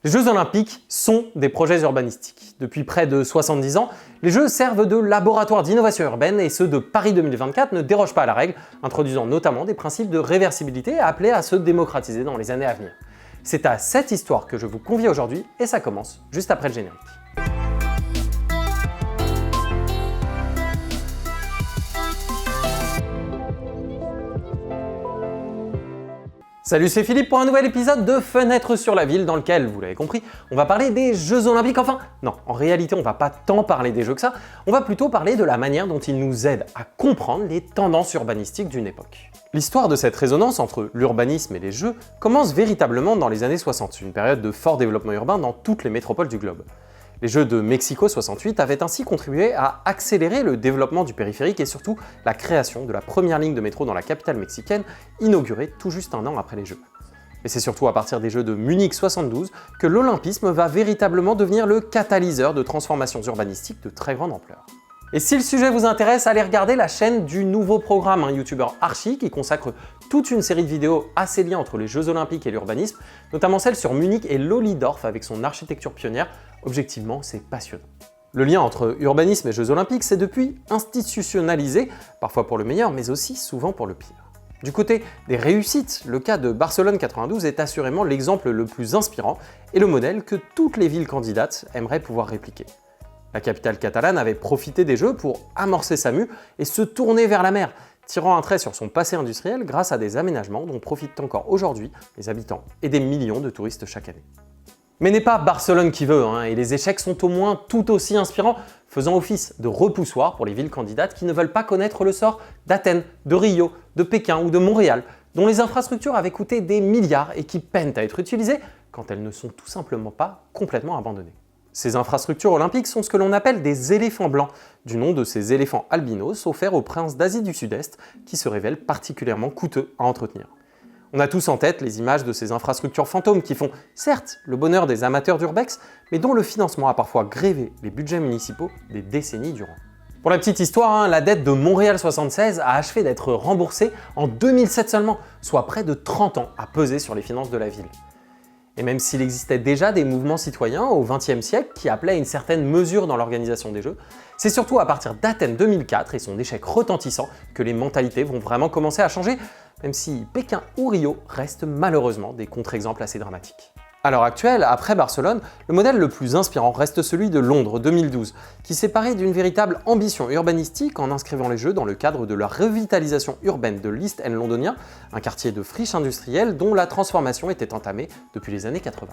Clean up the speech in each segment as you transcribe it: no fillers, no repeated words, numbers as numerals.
Les Jeux Olympiques sont des projets urbanistiques. Depuis près de 70 ans, les Jeux servent de laboratoire d'innovation urbaine et ceux de Paris 2024 ne dérogent pas à la règle, introduisant notamment des principes de réversibilité appelés à se démocratiser dans les années à venir. C'est à cette histoire que je vous convie aujourd'hui et ça commence juste après le générique. Salut, c'est Philippe pour un nouvel épisode de Fenêtre sur la ville dans lequel, vous l'avez compris, on va parler des Jeux Olympiques. Enfin, non, en réalité, on va pas tant parler des Jeux que ça, on va plutôt parler de la manière dont ils nous aident à comprendre les tendances urbanistiques d'une époque. L'histoire de cette résonance entre l'urbanisme et les Jeux commence véritablement dans les années 60, une période de fort développement urbain dans toutes les métropoles du globe. Les Jeux de Mexico 68 avaient ainsi contribué à accélérer le développement du périphérique et surtout la création de la première ligne de métro dans la capitale mexicaine, inaugurée tout juste un an après les Jeux. Et c'est surtout à partir des Jeux de Munich 72 que l'olympisme va véritablement devenir le catalyseur de transformations urbanistiques de très grande ampleur. Et si le sujet vous intéresse, allez regarder la chaîne du nouveau programme, un youtubeur Archie qui consacre toute une série de vidéos à ces liens entre les Jeux Olympiques et l'urbanisme, notamment celle sur Munich et Lollidorf avec son architecture pionnière. Objectivement, c'est passionnant. Le lien entre urbanisme et Jeux Olympiques s'est depuis institutionnalisé, parfois pour le meilleur, mais aussi souvent pour le pire. Du côté des réussites, le cas de Barcelone 92 est assurément l'exemple le plus inspirant et le modèle que toutes les villes candidates aimeraient pouvoir répliquer. La capitale catalane avait profité des Jeux pour amorcer sa mue et se tourner vers la mer, tirant un trait sur son passé industriel grâce à des aménagements dont profitent encore aujourd'hui les habitants et des millions de touristes chaque année. Mais n'est pas Barcelone qui veut, et les échecs sont au moins tout aussi inspirants, faisant office de repoussoir pour les villes candidates qui ne veulent pas connaître le sort d'Athènes, de Rio, de Pékin ou de Montréal, dont les infrastructures avaient coûté des milliards et qui peinent à être utilisées quand elles ne sont tout simplement pas complètement abandonnées. Ces infrastructures olympiques sont ce que l'on appelle des éléphants blancs, du nom de ces éléphants albinos offerts aux princes d'Asie du Sud-Est qui se révèlent particulièrement coûteux à entretenir. On a tous en tête les images de ces infrastructures fantômes qui font, certes, le bonheur des amateurs d'urbex, mais dont le financement a parfois grévé les budgets municipaux des décennies durant. Pour la petite histoire, la dette de Montréal 76 a achevé d'être remboursée en 2007 seulement, soit près de 30 ans à peser sur les finances de la ville. Et même s'il existait déjà des mouvements citoyens au XXe siècle qui appelaient à une certaine mesure dans l'organisation des Jeux, c'est surtout à partir d'Athènes 2004 et son échec retentissant que les mentalités vont vraiment commencer à changer, même si Pékin ou Rio restent malheureusement des contre-exemples assez dramatiques. À l'heure actuelle, après Barcelone, le modèle le plus inspirant reste celui de Londres 2012, qui s'est paré d'une véritable ambition urbanistique en inscrivant les Jeux dans le cadre de la revitalisation urbaine de l'East End londonien, un quartier de friche industrielle dont la transformation était entamée depuis les années 80.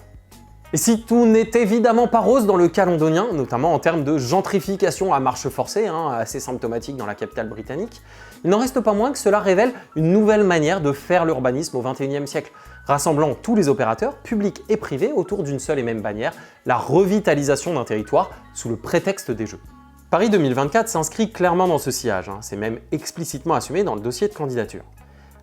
Et si tout n'est évidemment pas rose dans le cas londonien, notamment en termes de gentrification à marche forcée, assez symptomatique dans la capitale britannique, il n'en reste pas moins que cela révèle une nouvelle manière de faire l'urbanisme au XXIe siècle, rassemblant tous les opérateurs, publics et privés, autour d'une seule et même bannière, la revitalisation d'un territoire sous le prétexte des Jeux. Paris 2024 s'inscrit clairement dans ce sillage, c'est même explicitement assumé dans le dossier de candidature.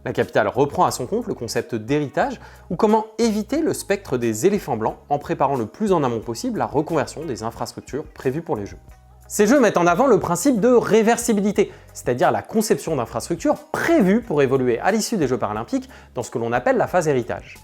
La capitale reprend à son compte le concept d'héritage ou comment éviter le spectre des éléphants blancs en préparant le plus en amont possible la reconversion des infrastructures prévues pour les Jeux. Ces Jeux mettent en avant le principe de réversibilité, c'est-à-dire la conception d'infrastructures prévues pour évoluer à l'issue des Jeux paralympiques dans ce que l'on appelle la phase héritage.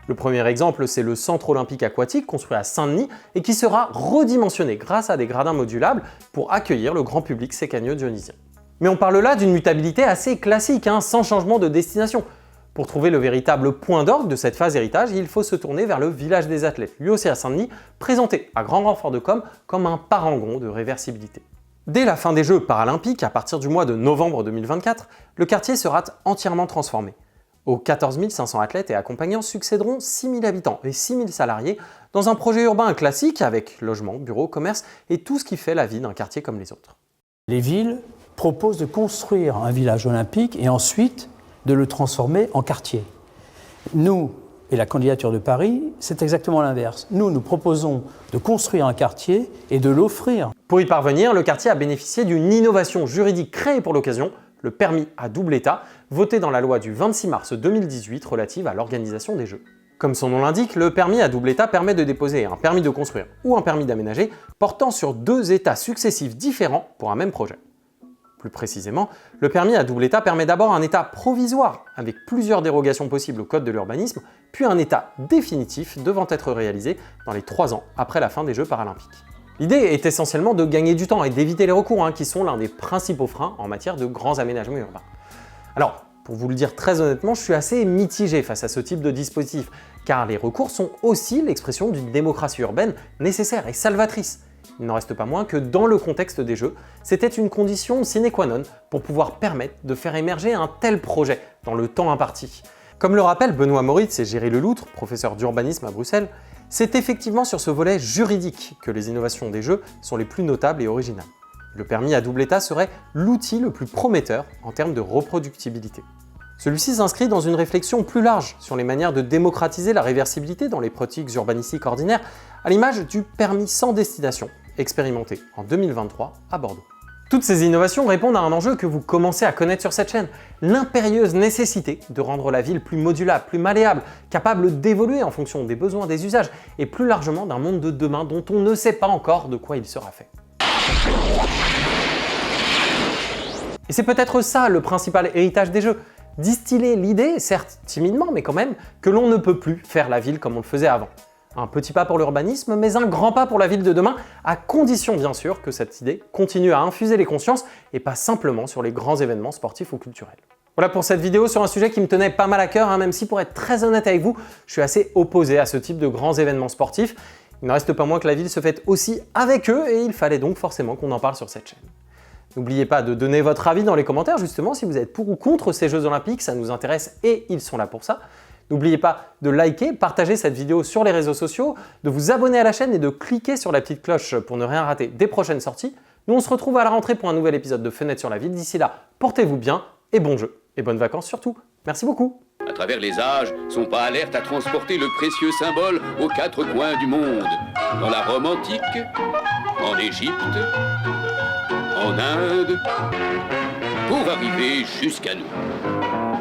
Le premier exemple, c'est le centre olympique aquatique construit à Saint-Denis et qui sera redimensionné grâce à des gradins modulables pour accueillir le grand public sécagneux-dionysien. Mais on parle là d'une mutabilité assez classique, sans changement de destination. Pour trouver le véritable point d'orgue de cette phase héritage, il faut se tourner vers le village des athlètes, lui aussi à Saint-Denis, présenté à grand renfort de com comme un parangon de réversibilité. Dès la fin des Jeux paralympiques, à partir du mois de novembre 2024, le quartier sera entièrement transformé. Aux 14 500 athlètes et accompagnants succéderont 6 000 habitants et 6 000 salariés dans un projet urbain classique avec logement, bureaux, commerce et tout ce qui fait la vie d'un quartier comme les autres. Les villes proposent de construire un village olympique et ensuite de le transformer en quartier. Nous, et la candidature de Paris, c'est exactement l'inverse. Nous proposons de construire un quartier et de l'offrir. Pour y parvenir, le quartier a bénéficié d'une innovation juridique créée pour l'occasion, le permis à double état, voté dans la loi du 26 mars 2018 relative à l'organisation des Jeux. Comme son nom l'indique, le permis à double état permet de déposer un permis de construire ou un permis d'aménager portant sur 2 états successifs différents pour un même projet. Plus précisément, le permis à double état permet d'abord un état provisoire, avec plusieurs dérogations possibles au code de l'urbanisme, puis un état définitif devant être réalisé dans les 3 ans après la fin des Jeux paralympiques. L'idée est essentiellement de gagner du temps et d'éviter les recours, qui sont l'un des principaux freins en matière de grands aménagements urbains. Alors, pour vous le dire très honnêtement, je suis assez mitigé face à ce type de dispositif, car les recours sont aussi l'expression d'une démocratie urbaine nécessaire et salvatrice. Il n'en reste pas moins que dans le contexte des Jeux, c'était une condition sine qua non pour pouvoir permettre de faire émerger un tel projet dans le temps imparti. Comme le rappellent Benoît Moritz et Géry Leloutre, professeur d'urbanisme à Bruxelles, c'est effectivement sur ce volet juridique que les innovations des Jeux sont les plus notables et originales. Le permis à double état serait l'outil le plus prometteur en termes de reproductibilité. Celui-ci s'inscrit dans une réflexion plus large sur les manières de démocratiser la réversibilité dans les pratiques urbanistiques ordinaires, à l'image du permis sans destination, expérimenté en 2023 à Bordeaux. Toutes ces innovations répondent à un enjeu que vous commencez à connaître sur cette chaîne, l'impérieuse nécessité de rendre la ville plus modulable, plus malléable, capable d'évoluer en fonction des besoins des usages et plus largement d'un monde de demain dont on ne sait pas encore de quoi il sera fait. Et c'est peut-être ça le principal héritage des Jeux, distiller l'idée, certes timidement mais quand même, que l'on ne peut plus faire la ville comme on le faisait avant. Un petit pas pour l'urbanisme, mais un grand pas pour la ville de demain, à condition bien sûr que cette idée continue à infuser les consciences et pas simplement sur les grands événements sportifs ou culturels. Voilà pour cette vidéo sur un sujet qui me tenait pas mal à cœur, même si pour être très honnête avec vous, je suis assez opposé à ce type de grands événements sportifs. Il ne reste pas moins que la ville se fête aussi avec eux et il fallait donc forcément qu'on en parle sur cette chaîne. N'oubliez pas de donner votre avis dans les commentaires justement si vous êtes pour ou contre ces Jeux Olympiques, ça nous intéresse et ils sont là pour ça. N'oubliez pas de liker, partager cette vidéo sur les réseaux sociaux, de vous abonner à la chaîne et de cliquer sur la petite cloche pour ne rien rater des prochaines sorties. Nous on se retrouve à la rentrée pour un nouvel épisode de Fenêtre sur la ville. D'ici là, portez-vous bien et bon jeu et bonnes vacances surtout. Merci beaucoup. À travers les âges, son pas alerte à transporter le précieux symbole aux 4 coins du monde. Dans la Rome antique, en Égypte, en Inde, pour arriver jusqu'à nous.